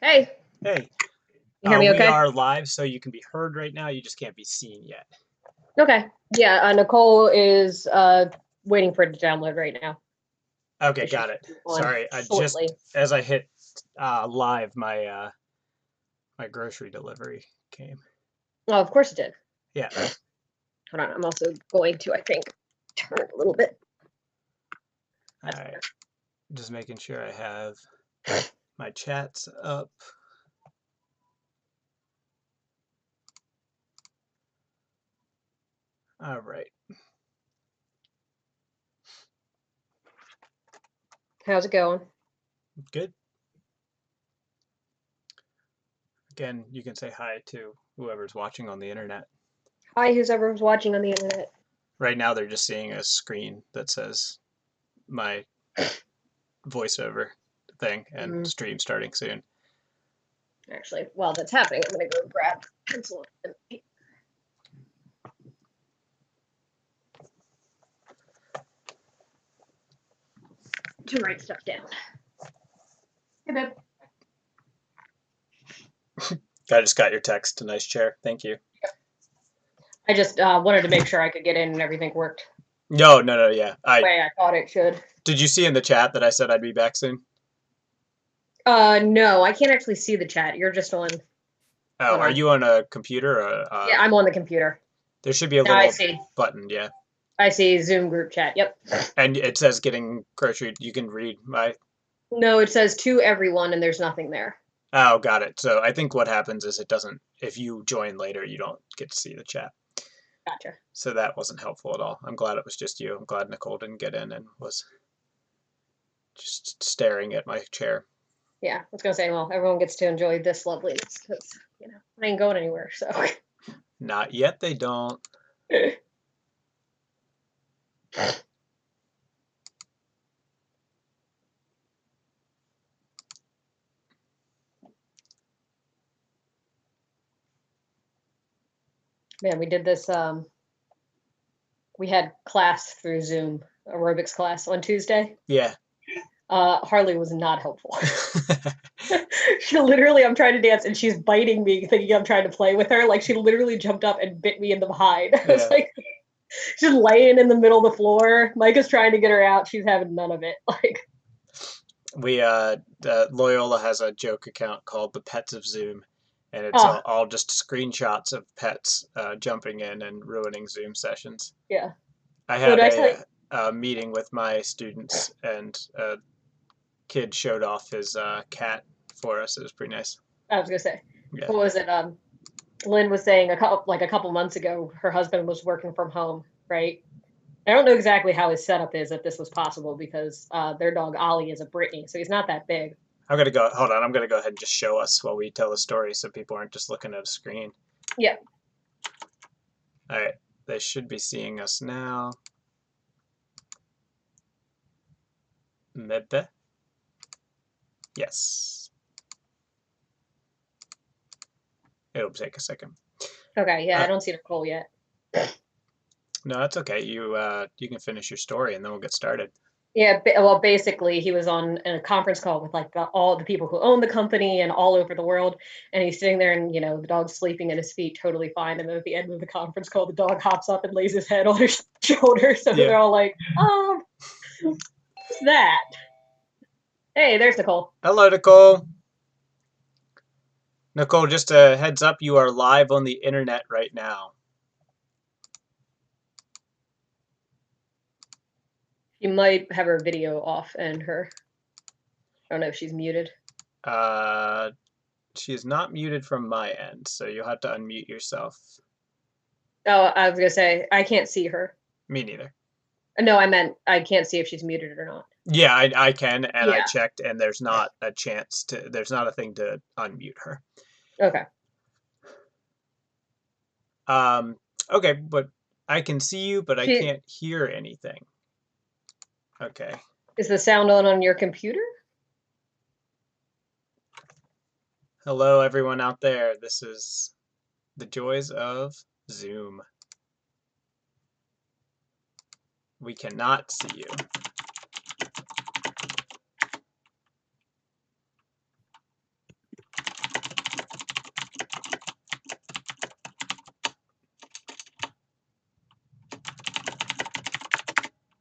Hey. Hey. You hear me okay? We are live, so you can be heard right now. You just can't be seen yet. Okay. Yeah, Nicole is waiting for it to download right now. Okay, got it. Sorry, as I hit live, my my grocery delivery came. Oh, of course it did. Yeah. Hold on, I'm also going to, I think, turn it a little bit. All right. Just making sure I have my chats up. All right. How's it going? Good. Again, you can say hi to whoever's watching on the internet. Hi, who's ever watching on the internet. Right now, they're just seeing a screen that says my voiceover thing and stream starting soon. Actually, while that's happening, I'm going to go grab pencil and paper to write stuff down. Hey, babe. I just got your text. A nice chair. Thank you. I just wanted to make sure I could get in and everything worked. No, yeah. The way I thought it should. Did you see in the chat that I said I'd be back soon? No, I can't actually see the chat. You're just on. Oh, are you on a computer? Or, yeah, I'm on the computer. There should be a little button, yeah. I see Zoom group chat, yep. And it says getting grocery. You can read my... No, it says to everyone and there's nothing there. Oh, got it. So I think what happens is it doesn't... If you join later, you don't get to see the chat. Gotcha. So that wasn't helpful at all. I'm glad it was just you. I'm glad Nicole didn't get in and was just staring at my chair. Yeah, I was going to say, well, everyone gets to enjoy this loveliness because, you know, I ain't going anywhere, so. Not yet, they don't. Man, we did this, we had class through Zoom, aerobics class on Tuesday. Yeah. Harley was not helpful. She literally, I'm trying to dance and she's biting me thinking I'm trying to play with her. Like she literally jumped up and bit me in the behind. Yeah. It's like she's laying in the middle of the floor. Micah's trying to get her out. She's having none of it. Like Loyola has a joke account called the Pets of Zoom, and it's Oh, all just screenshots of pets jumping in and ruining Zoom sessions. yeah. I Oh, had did I tell you? a meeting with my students, and a kid showed off his cat for us. It was pretty nice. I was gonna say, Yeah. what was it? Lynn was saying a couple months ago, her husband was working from home, right? I don't know exactly how his setup is if this was possible because their dog Ollie is a Brittany, so he's not that big. I'm gonna go. Hold on. I'm gonna go ahead and just show us while we tell the story, so people aren't just looking at a screen. Yeah. All right. They should be seeing us now. Maybe. Yes. It'll take a second. Okay. Yeah, I Uh, don't see Nicole yet. no, that's okay. You can finish your story, and then we'll get started. Yeah. Well, basically, he was on a conference call with like all the people who own the company and all over the world, and he's sitting there, and the dog's sleeping at his feet, totally fine. And then at the end of the conference call, the dog hops up and lays his head on his shoulder. So Yeah. they're all like, who's that? Hey, there's Nicole. Hello, Nicole. Nicole, just a heads up, you are live on the internet right now. She might have her video off and I don't know if she's muted. She is not muted from my end, so you'll have to unmute yourself. Oh, I was gonna say I can't see her. Me neither. No, I meant I can't see if she's muted or not. Yeah, I can, and I Yeah. checked, and there's not a thing to unmute her. Okay. Okay, but I can see you, but I She can't hear anything. Okay. is the sound on your computer? Hello, everyone out there. This is the joys of Zoom. We cannot see you.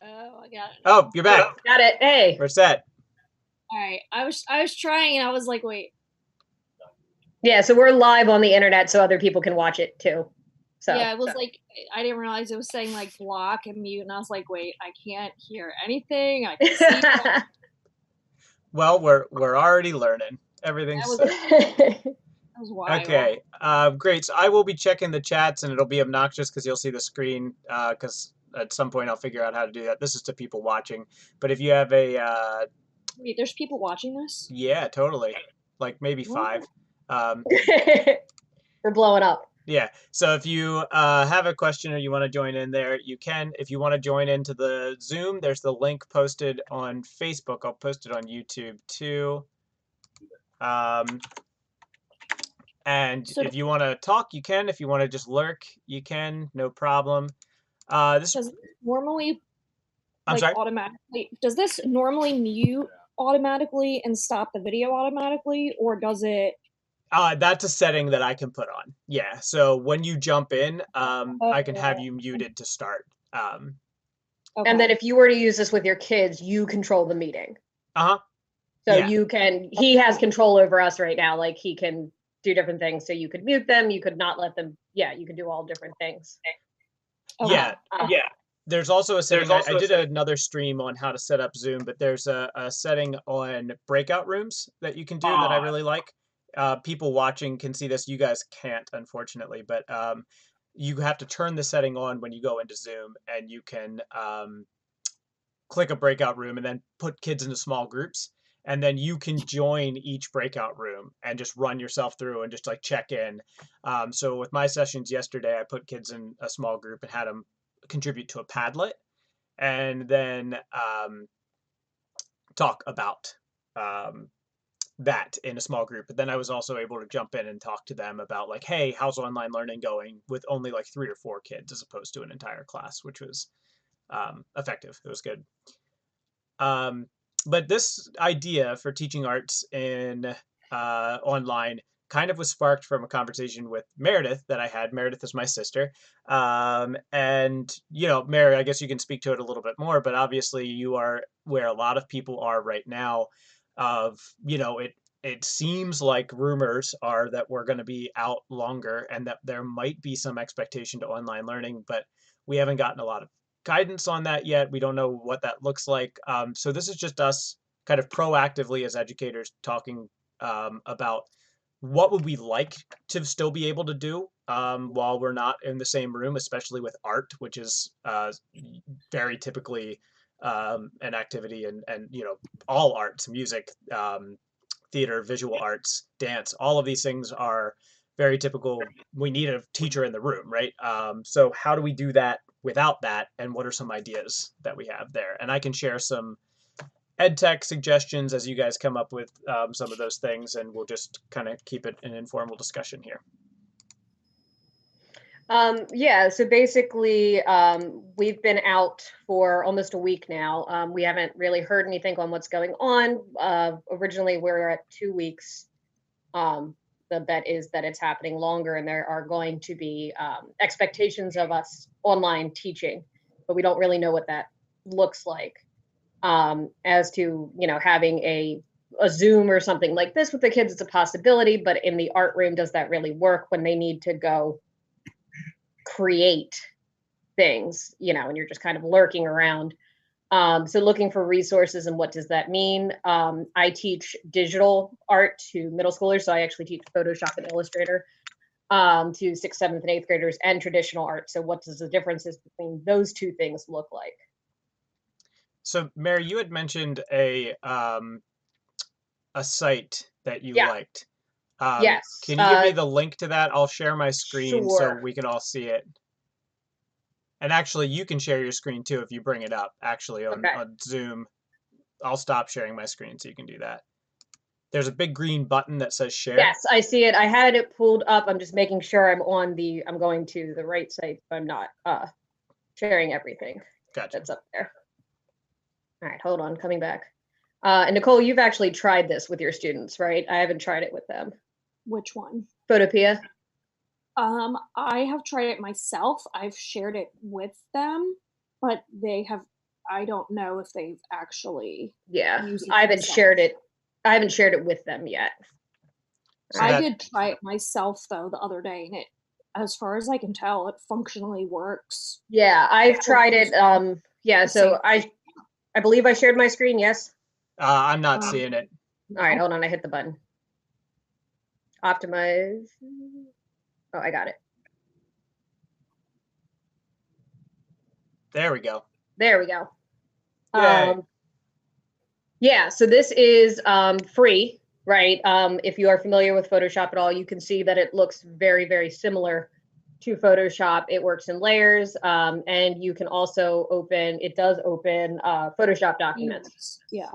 Oh, I got it. Oh, you're back. Got it. Hey. We're set. All right. I was trying and I was like, wait. Yeah, so we're live on the internet so other people can watch it too. So Yeah, it was like I didn't realize it was saying like block and mute, and I was like, wait, I can't hear anything. I can see. That Well, we're already learning. Everything's was set. that was wild. Okay, great. So I will be checking the chats, and it'll be obnoxious because you'll see the screen. Because at some point I'll figure out how to do that. This is to people watching. But if you have a, Wait, there's people watching this? yeah, totally, like maybe What? 5. we're blowing up. Yeah. So if you have a question or you want to join in there, you can. If you want to join into the Zoom, there's the link posted on Facebook. I'll post it on YouTube too. And So if you want to talk, you can. If you want to just lurk, you can. No problem. This. does this normally I'm like sorry. automatically? Does this normally mute automatically and stop the video automatically, or does it? That's a setting that I can put on. Yeah. So when you jump in, I can have you muted to start. Okay. And then if you were to use this with your kids, you control the meeting. Uh-huh. So Yeah. he has control over us right now. Like he can do different things. So you could mute them, you could not let them. Yeah, you can do all different things. Okay. Yeah. Yeah. There's also a setting. I did another stream on how to set up Zoom, but there's a setting on breakout rooms that you can do that I really like. People watching can see this. You guys can't, unfortunately, but you have to turn the setting on when you go into Zoom, and you can click a breakout room and then put kids into small groups. And then you can join each breakout room and just run yourself through and just like check in. So with my sessions yesterday, I put kids in a small group and had them contribute to a Padlet, and then talk about that in a small group. But then I was also able to jump in and talk to them about like, hey, how's online learning going with only like 3 or 4 kids as opposed to an entire class, which was effective. It was good. But this idea for teaching arts in online kind of was sparked from a conversation with Meredith that I had. Meredith is my sister. And, Mary, I guess you can speak to it a little bit more, but obviously you are where a lot of people are right now. of, it seems like rumors are that we're going to be out longer and that there might be some expectation to online learning, but we haven't gotten a lot of guidance on that yet. We don't know what that looks like. So this is just us kind of proactively as educators talking about what would we like to still be able to do while we're not in the same room, especially with art, which is very typically an activity, and all arts, music, theater, visual arts, dance, all of these things are very typical. We need a teacher in the room, right? So how do we do that without that? And what are some ideas that we have there? And I can share some EdTech suggestions as you guys come up with some of those things, and we'll just kind of keep it an informal discussion here. Yeah, so basically, we've been out for almost a week now. We haven't really heard anything on what's going on. Originally, we were at 2 weeks. The bet is that it's happening longer, and there are going to be expectations of us online teaching, but we don't really know what that looks like. As to, having a Zoom or something like this with the kids, it's a possibility, but in the art room, does that really work when they need to go create things, and you're just kind of lurking around. So looking for resources and what does that mean? I teach digital art to middle schoolers, so I actually teach Photoshop and Illustrator to 6th, 7th, and 8th graders, and traditional art. So what does the differences between those two things look like? So Mary, you had mentioned a site that you liked. Yes. Can you give me the link to that? I'll share my screen so Sure. we can all see it. And actually, you can share your screen too if you bring it up, actually, on Zoom. I'll stop sharing my screen so you can do that. There's a big green button that says share. Yes, I see it. I had it pulled up. I'm just making sure I'm going to the right site, but I'm not sharing everything. Gotcha. That's up there. All right, hold on, coming back. And Nicole, you've actually tried this with your students, right? I haven't tried it with them. Which one? Photopia. I have tried it myself. I've shared it with them, but I don't know if they've actually used it. I haven't shared it with them yet. So I did try it myself though the other day, and as far as I can tell, it functionally works. Yeah, I've tried it. So I believe I shared my screen. Yes. I'm not seeing it. All right, hold on. I hit the button. Optimize. Oh, I got it. There we go. There we go. Yeah, so this is free, right? If you are familiar with Photoshop at all, you can see that it looks very, very similar to Photoshop. It works in layers, and you can also open Photoshop documents. Yeah.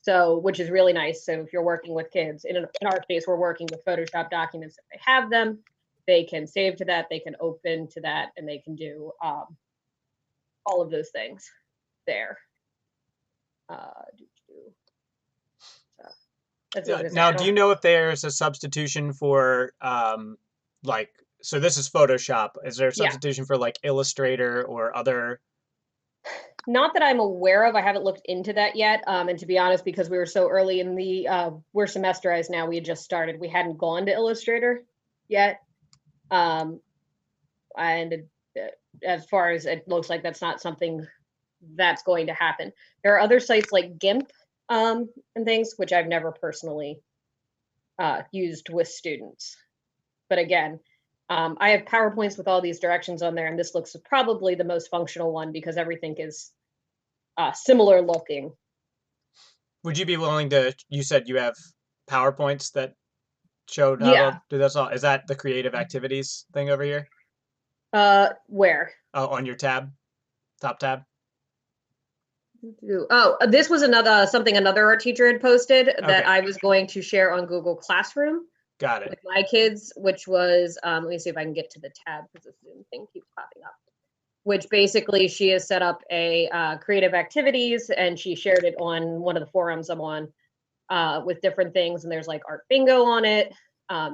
So, which is really nice. So if you're working with kids, in our case, we're working with Photoshop documents. If they have them, they can save to that, they can open to that, and they can do all of those things there. Now, do you know if there's a substitution for so this is Photoshop. Is there a substitution for like Illustrator or other? Not that I'm aware of. I haven't looked into that yet. And to be honest, because we were so early in we're semesterized now, we had just started. We hadn't gone to Illustrator yet. And as far as it looks like, that's not something that's going to happen. There are other sites like GIMP and things, which I've never personally used with students. But again, I have PowerPoints with all these directions on there, and this looks probably the most functional one because everything is similar looking. Would you be willing to, you said you have PowerPoints that showed how to do this all. Is that the creative activities thing over here? Where? Oh, on your tab, top tab. Oh, this was another art teacher had posted that I was going to share on Google Classroom. Got it. With my kids, which was, let me see if I can get to the tab because the Zoom thing keeps popping up. Which basically she has set up a creative activities, and she shared it on one of the forums I'm on with different things. And there's like art bingo on it,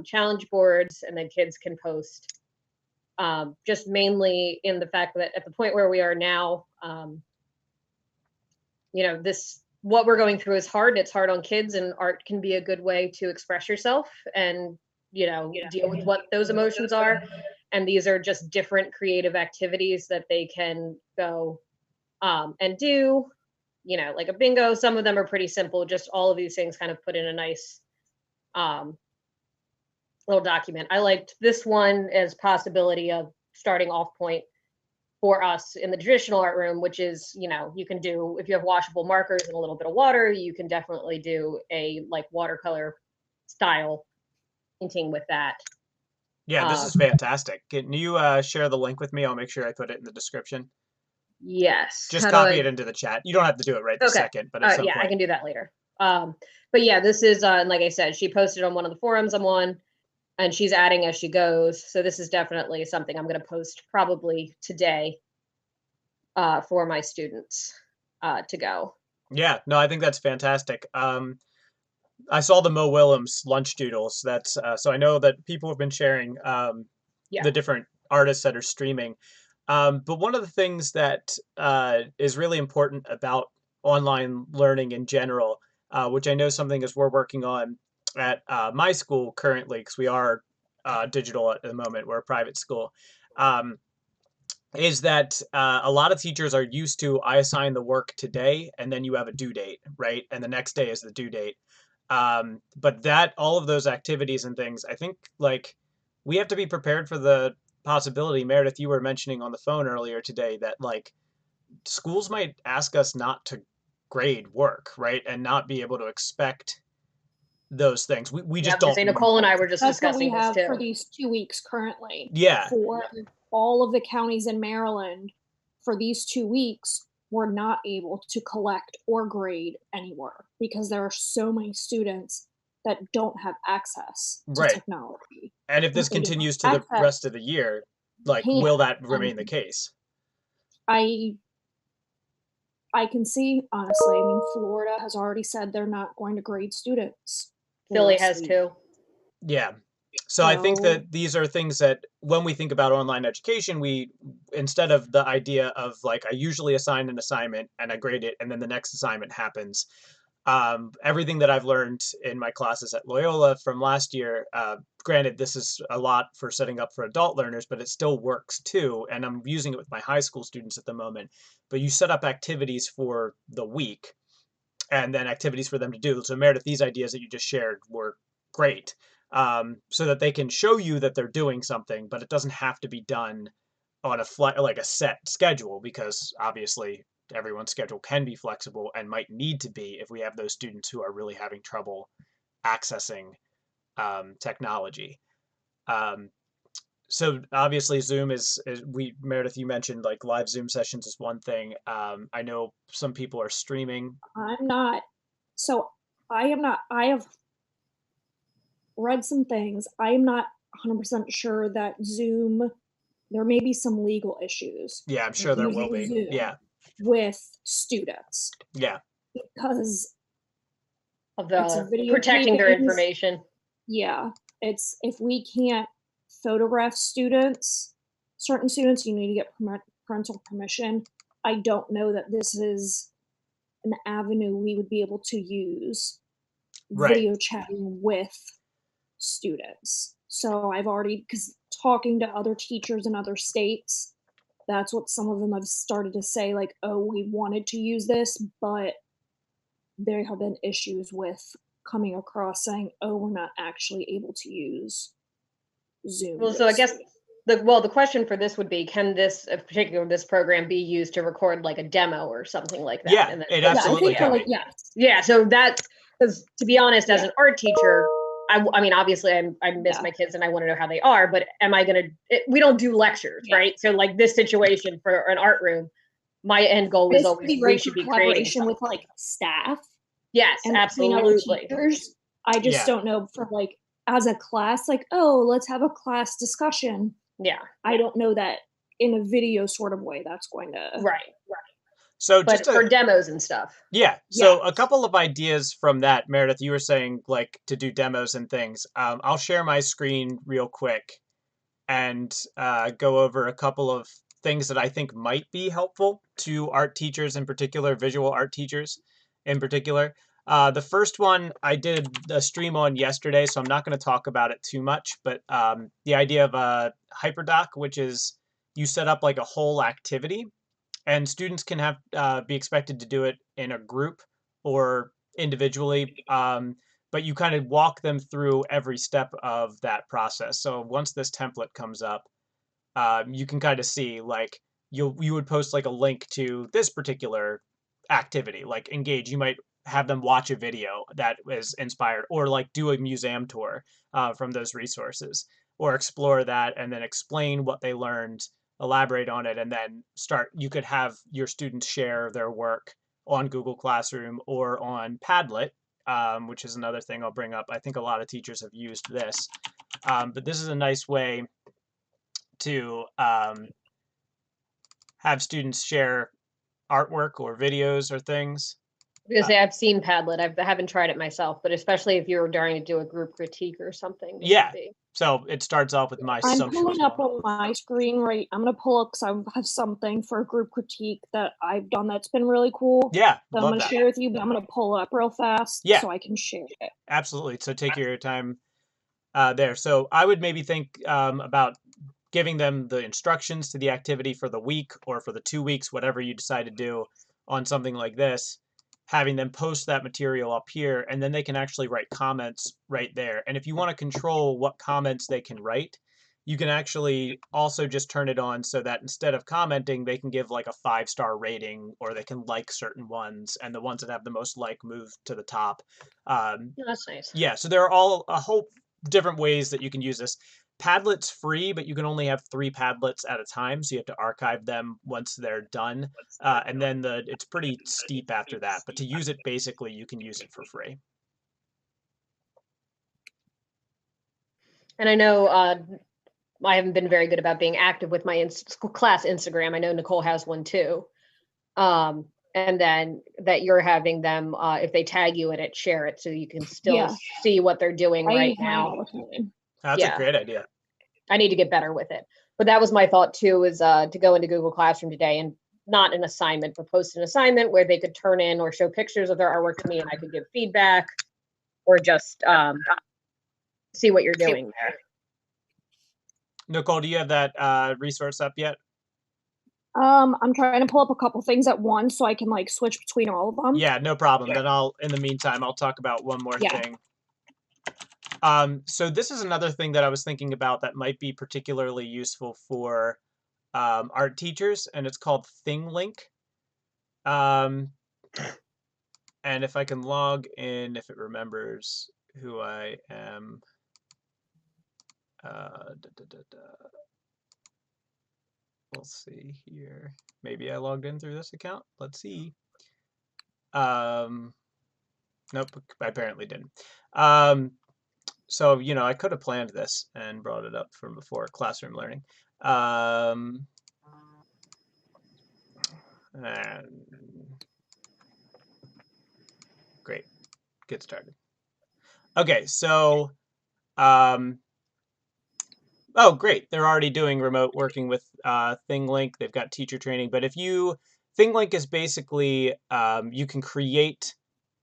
challenge boards, and then kids can post just mainly in the fact that at the point where we are now, this what we're going through is hard. It's hard on kids, and art can be a good way to express yourself and, deal with what those emotions are. And these are just different creative activities that they can go and do, like a bingo. Some of them are pretty simple, just all of these things kind of put in a nice little document. I liked this one as possibility of starting off point for us in the traditional art room, which is, you can do, if you have washable markers and a little bit of water, you can definitely do a like watercolor style painting with that. Yeah, this is fantastic. Can you share the link with me? I'll make sure I put it in the description. Yes. Just copy it into the chat. You don't have to do it right this second, but at some yeah, point. I can do that later. But yeah, this is, like I said, she posted on one of the forums I'm on, and she's adding as she goes. So this is definitely something I'm going to post probably today for my students to go. Yeah, no, I think that's fantastic. I saw the Mo Willems lunch doodles. That's so I know that people have been sharing the different artists that are streaming. But one of the things that is really important about online learning in general, which I know something is we're working on at my school currently, because we are digital at the moment. We're a private school. Is that a lot of teachers are used to, I assign the work today and then you have a due date, right? And the next day is the due date. But that all of those activities and things, I think like we have to be prepared for the possibility. Meredith, you were mentioning on the phone earlier today that like schools might ask us not to grade work, right? And not be able to expect those things. We just don't. Nicole and I were just discussing this too. For these 2 weeks currently. Yeah. For all of the counties in Maryland, for these 2 weeks, we're not able to collect or grade anywhere because there are so many students that don't have access to technology. And if this continues to the rest of the year, like, will that remain the case? I can see, honestly, I mean, Florida has already said they're not going to grade students. Philly has too. Yeah. So I think that these are things that when we think about online education, we, instead of the idea of like, I usually assign an assignment and I grade it and then the next assignment happens. Everything that I've learned in my classes at Loyola from last year, granted, this is a lot for setting up for adult learners, but it still works too. And I'm using it with my high school students at the moment. But you set up activities for the week and then activities for them to do. So Meredith, these ideas that you just shared were great, so that they can show you that they're doing something, but it doesn't have to be done on like a set schedule, because obviously everyone's schedule can be flexible and might need to be if we have those students who are really having trouble accessing technology. So obviously Zoom is Meredith, you mentioned like live Zoom sessions is one thing. I know some people are streaming. I'm not. So I am not. I have read some things. I am not 100% sure that Zoom, there may be some legal issues. Yeah, I'm sure there will be. Zoom yeah. With students. Yeah. Because of the protecting their information. Yeah. It's, if we can't photograph students, certain students, you need to get parental permission. I don't know that this is an avenue we would be able to use video chatting with students. So I've already, because talking to other teachers in other states, that's what some of them have started to say, like, oh, we wanted to use this, but there have been issues with coming across saying, oh, we're not actually able to use Zoom. Well, so I guess the question for this would be, can this, this program be used to record like a demo or something like that? Yeah, it absolutely can be. Yeah, so that's, because to be honest, as an art teacher, I mean, obviously I miss my kids and I want to know how they are, but am I going to, we don't do lectures, right? So like this situation for an art room, my end goal was always, we should be creating with like staff. Yes, absolutely. Teachers. I just don't know for like, as a class, like, oh, let's have a class discussion. Yeah. I don't know that in a video sort of way that's going to. Right. So but just for demos and stuff. Yeah. So a couple of ideas from that, Meredith, you were saying like to do demos and things. I'll share my screen real quick and go over a couple of things that I think might be helpful to art teachers, in particular visual art teachers. in particular. The first one I did a stream on yesterday, so I'm not going to talk about it too much, but the idea of a hyperdoc, which is you set up like a whole activity, and students can have be expected to do it in a group or individually, but you kind of walk them through every step of that process. So once this template comes up, you can kind of see like you would post like a link to this particular activity, like engage. You might have them watch a video that was inspired, or like do a museum tour from those resources, or explore that and then explain what they learned, elaborate on it, and then start. You could have your students share their work on Google Classroom or on Padlet, which is another thing I'll bring up. I think a lot of teachers have used this, but this is a nice way to have students share artwork or videos or things. Because I've seen Padlet. I haven't tried it myself, but especially if you're trying to do a group critique or something. Yeah. So it starts off with my I'm pulling up on my screen, right? I'm going to pull up because I have something for a group critique that I've done that's been really cool. Yeah. That I'm going to share with you, but I'm going to pull up real fast so I can share it. Absolutely. So take your time there. So I would maybe think about giving them the instructions to the activity for the week or for the 2 weeks, whatever you decide to do on something like this, having them post that material up here, and then they can actually write comments right there. And if you want to control what comments they can write, you can actually also just turn it on so that instead of commenting, they can give like a 5-star rating, or they can like certain ones, and the ones that have the most like move to the top. That's nice. Yeah, so there are all a whole different ways that you can use this. Padlet's free, but you can only have 3 Padlets at a time, so you have to archive them once they're done. And then it's pretty steep after that. But to use it, basically, you can use it for free. And I know I haven't been very good about being active with my class Instagram. I know Nicole has one too. And then that you're having them, if they tag you in it, share it so you can still see what they're doing right now. That's a great idea. I need to get better with it. But that was my thought too, is to go into Google Classroom today and not an assignment, but post an assignment where they could turn in or show pictures of their artwork to me and I could give feedback or just see what you're doing there. Nicole, do you have that resource up yet? I'm trying to pull up a couple things at once so I can like switch between all of them. Yeah, no problem. Then in the meantime, I'll talk about one more thing. So this is another thing that I was thinking about that might be particularly useful for art teachers, and it's called ThingLink. And if I can log in, if it remembers who I am. We'll see here. Maybe I logged in through this account. Let's see. Nope, I apparently didn't. So, I could have planned this and brought it up from before, classroom learning. And great, get started. Okay, so, oh, great. They're already doing remote working with ThingLink. They've got teacher training. But ThingLink is basically, you can create,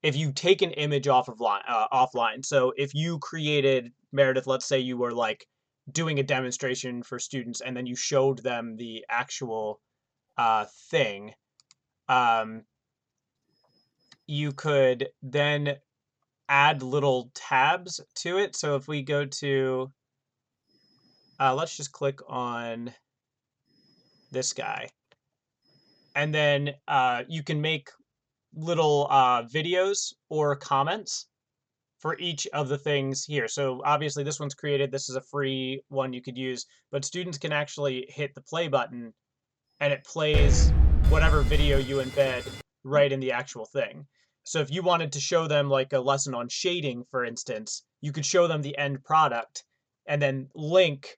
if you take an image offline. So if you created, Meredith, let's say you were like doing a demonstration for students and then you showed them the actual thing, you could then add little tabs to it. So if we go to, let's just click on this guy. And then you can make little videos or comments for each of the things here. So obviously this one's created. This is a free one you could use, but students can actually hit the play button and it plays whatever video you embed right in the actual thing. So if you wanted to show them like a lesson on shading, for instance, you could show them the end product and then link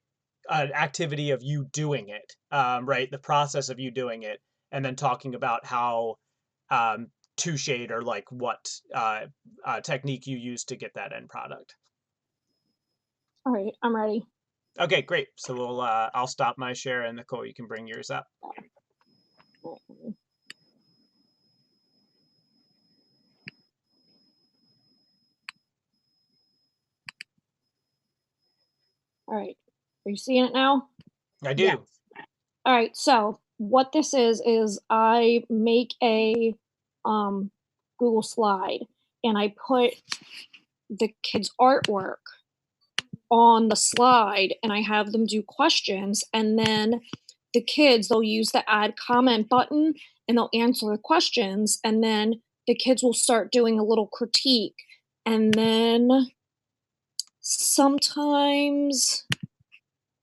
an activity of you doing it, right? The process of you doing it, and then talking about how to shade or like what technique you use to get that end product. All right, I'm ready. Okay, great. So I'll stop my share, and Nicole, you can bring yours up. All right. Are you seeing it now? I do. Yes. All right. So what this is I make a Google slide and I put the kids' artwork on the slide and I have them do questions, and then the kids, they'll use the add comment button and they'll answer the questions, and then the kids will start doing a little critique, and then sometimes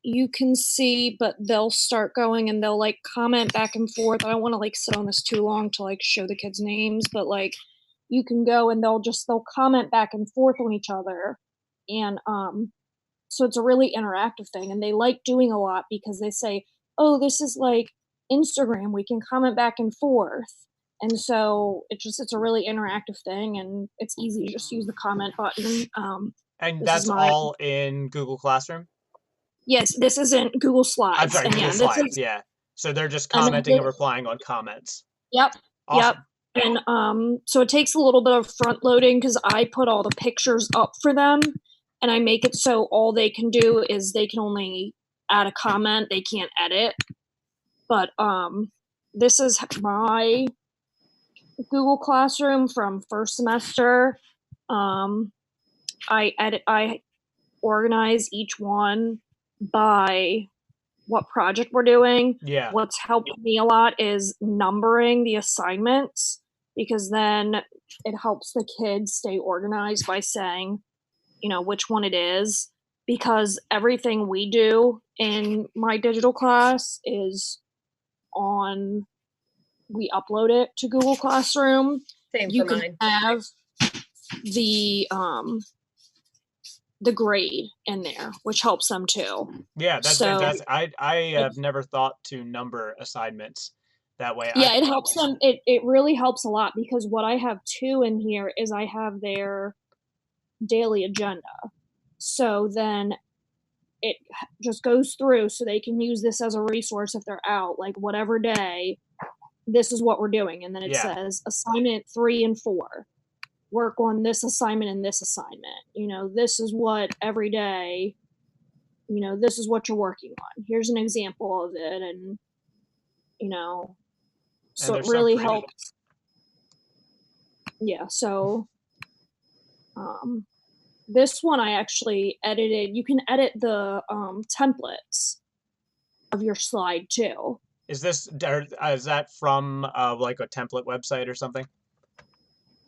you can see, but they'll start going and they'll like comment back and forth. I don't want to like sit on this too long to like show the kids names, but like you can go and they'll comment back and forth on each other. And so it's a really interactive thing, and they like doing a lot because they say, oh, this is like Instagram, we can comment back and forth. And so it's a really interactive thing, and it's easy. You just use the comment button. And that's all in Google Classroom? Yes, this isn't Google Slides. I'm sorry, Google Slides, yeah. So they're just commenting and replying on comments. Yep. Awesome. Yep. And so it takes a little bit of front loading because I put all the pictures up for them, and I make it so all they can do is they can only add a comment, they can't edit. But this is my Google Classroom from first semester. I organize each one by what project we're doing. Yeah. What's helped me a lot is numbering the assignments, because then it helps the kids stay organized by saying, which one it is, because everything we do in my digital class is we upload it to Google Classroom. Same you for can mine. have the grade in there, which helps them too. Yeah, that's fantastic. I have never thought to number assignments that way. Yeah, it helps them. It really helps a lot, because what I have too in here is I have their daily agenda. So then it just goes through, so they can use this as a resource if they're out, like whatever day, this is what we're doing. And then it says assignment 3 and 4. Work on this assignment and this assignment. This is what every day, this is what you're working on. Here's an example of it. And, so it really helps. Yeah. So, this one I actually edited. You can edit the templates of your slide too. Is that from like a template website or something?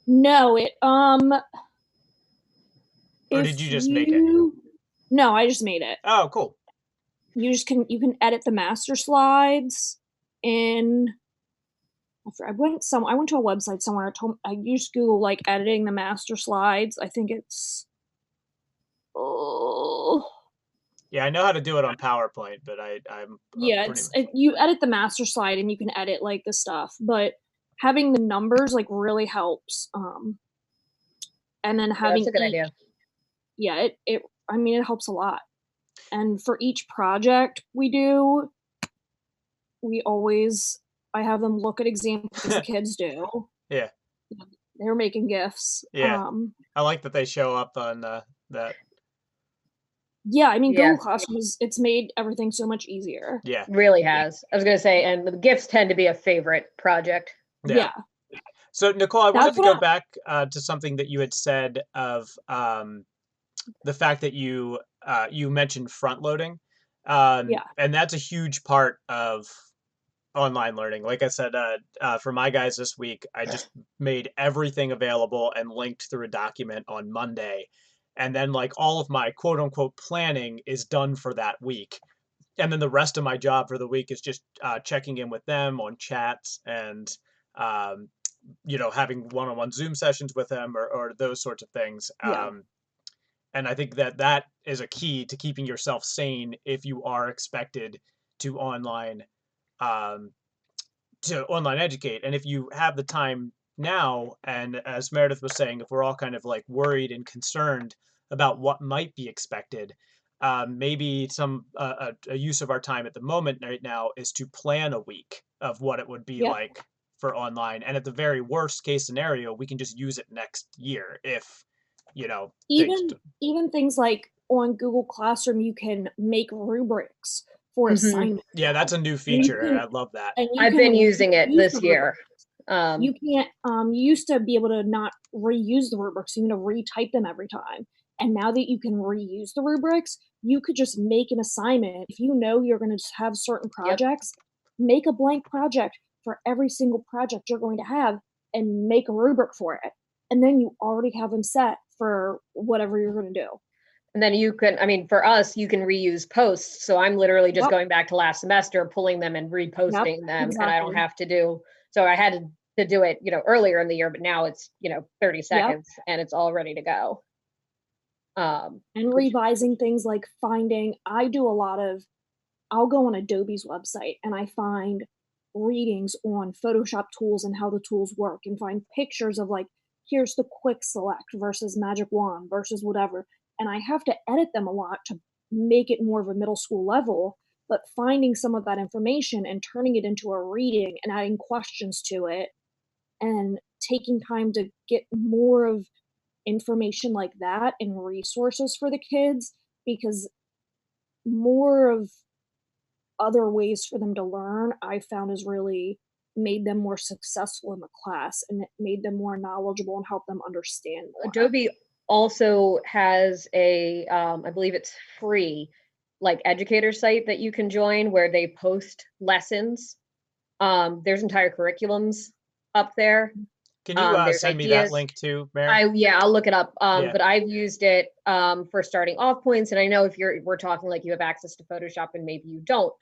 No, or did you just make it? No, I just made it. Oh, cool. You can edit the master slides in. I went to a website somewhere. I used Google like editing the master slides. I think it's. Oh. Yeah, I know how to do it on PowerPoint, but I'm. Yeah, you edit the master slide and you can edit like the stuff, but having the numbers like really helps. And then having that's a good idea. Yeah, it helps a lot. And for each project we do, I have them look at examples the kids do. Yeah. They're making GIFs. Yeah. I like that they show up on that. Yeah, Google Classroom it's made everything so much easier. Yeah. Really has. I was going to say, and the GIFs tend to be a favorite project. Yeah. So, Nicole, I wanted to go back to something that you had said of the fact that you mentioned front loading. And that's a huge part of online learning. Like I said, for my guys this week, I just made everything available and linked through a document on Monday. And then like all of my quote unquote planning is done for that week. And then the rest of my job for the week is just checking in with them on chats and, having one-on-one Zoom sessions with them or those sorts of things. Yeah. And I think that is a key to keeping yourself sane if you are expected to online educate. And if you have the time now, and as Meredith was saying, if we're all kind of like worried and concerned about what might be expected, maybe a use of our time at the moment right now is to plan a week of what it would be like for online. And at the very worst case scenario, we can just use it next year if, even things like on Google Classroom, you can make rubrics for assignments. Yeah, that's a new feature. I love that. And I've been using it this year. You can't, you used to be able to not reuse the rubrics, you know, retype them every time. And now that you can reuse the rubrics, you could just make an assignment. If you know you're going to have certain projects, make a blank project for every single project you're going to have and make a rubric for it. And then you already have them set for whatever you're going to do. And then you can, I mean, for us, you can reuse posts. So I'm literally just going back to last semester, pulling them and reposting them. And I don't have to do, so I had to do it, you know, earlier in the year, but now it's, you know, 30 seconds and it's all ready to go. And revising things like finding, I do a lot of, I'll go on Adobe's website and I find readings on Photoshop tools and how the tools work, and find pictures of like, here's the quick select versus magic wand versus whatever. And I have to edit them a lot to make it more of a middle school level, but finding some of that information and turning it into a reading and adding questions to it and taking time to get more of information like that and resources for the kids, because more of other ways for them to learn, I found, has really made them more successful in the class, and it made them more knowledgeable and helped them understand more. Adobe also has a, I believe it's free, like educator site that you can join where they post lessons. There's entire curriculums up there. Can you send me that link too, Mary? Yeah, I'll look it up. But I've used it for starting off points. And I know if we're talking like you have access to Photoshop and maybe you don't,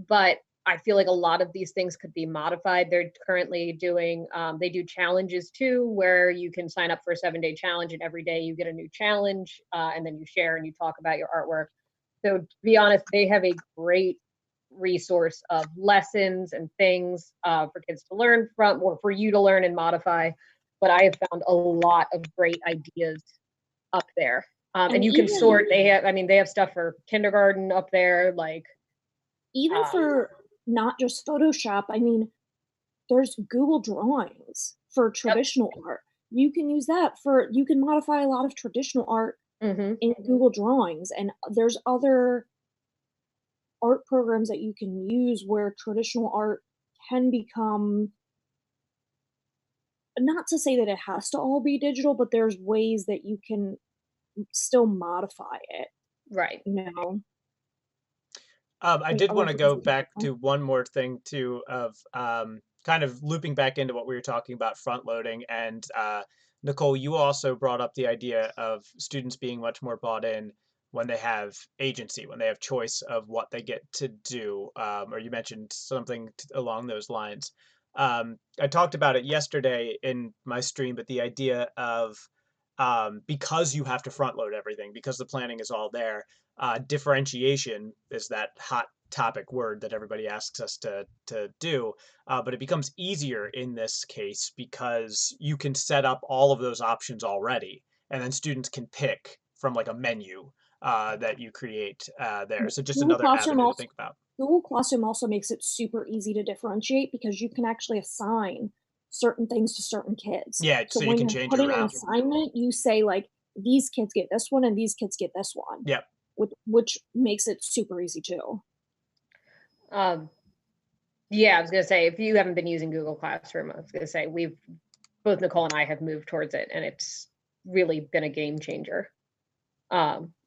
but I feel like a lot of these things could be modified. They're currently doing, they do challenges too, where you can sign up for a 7-day challenge and every day you get a new challenge and then you share and you talk about your artwork. So to be honest, they have a great resource of lessons and things for kids to learn from, or for you to learn and modify. But I have found a lot of great ideas up there. And you can sort, they have stuff for kindergarten up there, like. Even for not just Photoshop, I mean, there's Google Drawings for traditional art. You can use that you can modify a lot of traditional art in Google Drawings. And there's other art programs that you can use where traditional art can become, not to say that it has to all be digital, but there's ways that you can still modify it. Right. You know? I did want to go back to one more thing too, of kind of looping back into what we were talking about, front loading. And Nicole, you also brought up the idea of students being much more bought in when they have agency, when they have choice of what they get to do, or you mentioned something along those lines. I talked about it yesterday in my stream, but the idea of because you have to front load everything, because the planning is all there, differentiation is that hot topic word that everybody asks us to do, but it becomes easier in this case because you can set up all of those options already, and then students can pick from like a menu that you create there. So just another avenue to think about. Google Classroom also makes it super easy to differentiate because you can actually assign certain things to certain kids. Yeah, so you can change it around. When you're putting an assignment, you say like, these kids get this one and these kids get this one. Yep. Which makes it super easy too. Yeah, I was gonna say, if you haven't been using Google Classroom, I was gonna say both Nicole and I have moved towards it, and it's really been a game changer.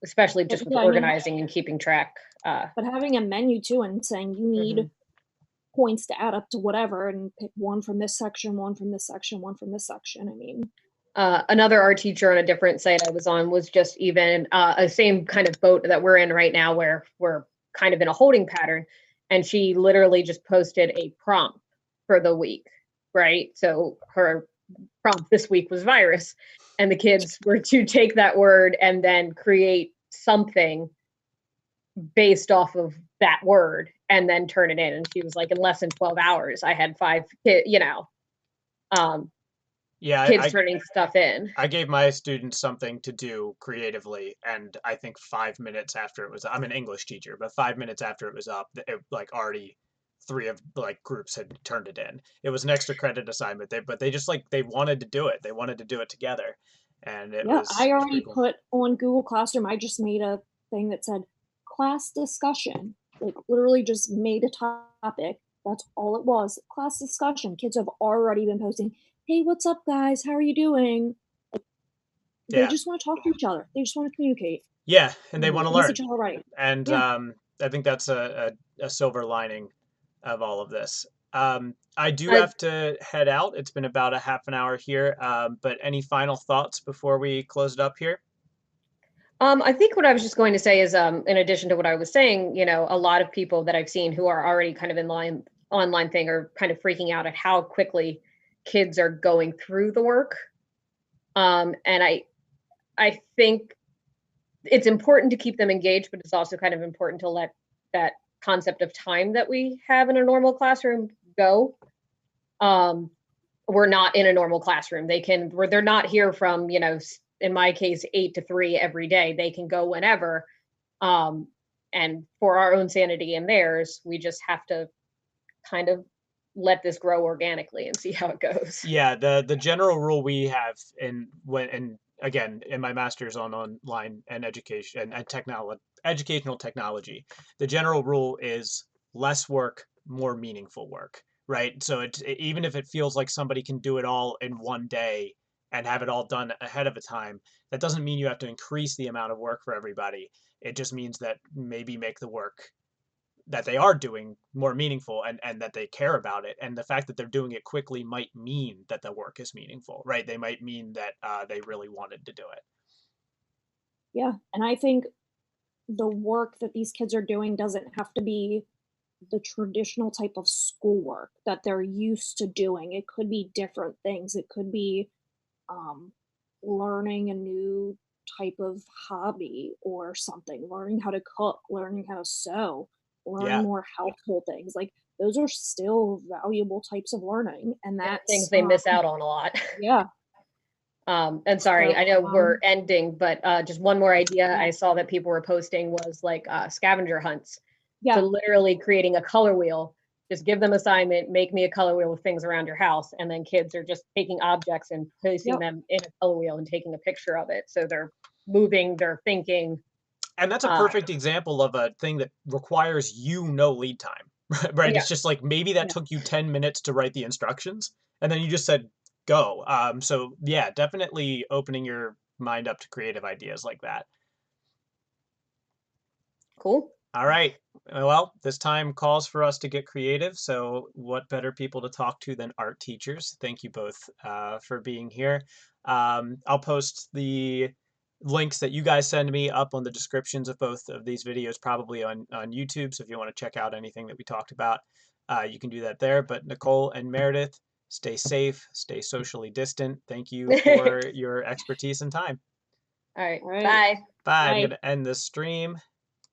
Especially just with organizing and keeping track. But having a menu too and saying you need points to add up to whatever, and pick one from this section, one from this section, one from this section. I mean, another art teacher on a different site I was on was just even a same kind of boat that we're in right now, where we're kind of in a holding pattern. And she literally just posted a prompt for the week, right? So her prompt this week was virus, and the kids were to take that word and then create something based off of that word and then turn it in. And she was like, in less than 12 hours, I had 5 kids, kids turning stuff in. I gave my students something to do creatively, and I think 5 minutes after it was, I'm an English teacher, but 5 minutes after it was up, it like already 3 of like groups had turned it in. It was an extra credit assignment, but they just like, they wanted to do it. They wanted to do it together. And it was, I already put on Google Classroom, I just made a thing that said class discussion, like literally just made a topic. That's all it was. Class discussion. Kids have already been posting, hey, what's up, guys? How are you doing? Like, they just want to talk to each other. They just want to communicate. Yeah, and they want to learn. Each other right. And I think that's a silver lining of all of this. I do have to head out. It's been about a half an hour here. But any final thoughts before we close it up here? I think what I was just going to say is, in addition to what I was saying, you know, a lot of people that I've seen who are already kind of in line online thing are kind of freaking out at how quickly kids are going through the work. And I think it's important to keep them engaged, but it's also kind of important to let that concept of time that we have in a normal classroom go. We're not in a normal classroom. They're not here from, you know, in my case, 8 to 3 every day. They can go whenever. And for our own sanity and theirs, we just have to kind of let this grow organically and see how it goes. Yeah, the general rule we have again, in my master's on online and education and educational technology, the general rule is less work, more meaningful work, right? So even if it feels like somebody can do it all in one day and have it all done ahead of a time, that doesn't mean you have to increase the amount of work for everybody. It just means that maybe make the work that they are doing more meaningful and that they care about it. And the fact that they're doing it quickly might mean that the work is meaningful, right? They might mean that they really wanted to do it. Yeah. And I think the work that these kids are doing doesn't have to be the traditional type of schoolwork that they're used to doing. It could be different things. It could be um, learning a new type of hobby or something, learning how to cook, learning how to sew, learning more household things. Like those are still valuable types of learning, and that's things they miss out on a lot. Yeah. And sorry, I know we're ending, but just one more idea I saw that people were posting was like scavenger hunts. Yeah. So literally creating a color wheel. Just give them assignment, make me a color wheel with things around your house, and then kids are just taking objects and placing them in a color wheel and taking a picture of it. So they're moving, they're thinking. And that's a perfect example of a thing that requires lead time, right? It's just like maybe that took you 10 minutes to write the instructions, and then you just said go. So yeah, definitely opening your mind up to creative ideas like that. Cool. All right. Well, this time calls for us to get creative. So what better people to talk to than art teachers? Thank you both for being here. I'll post the links that you guys send me up on the descriptions of both of these videos, probably on YouTube. So if you want to check out anything that we talked about, you can do that there. But Nicole and Meredith, stay safe, stay socially distant. Thank you for your expertise and time. All right. Bye. Bye. I'm going to end the stream.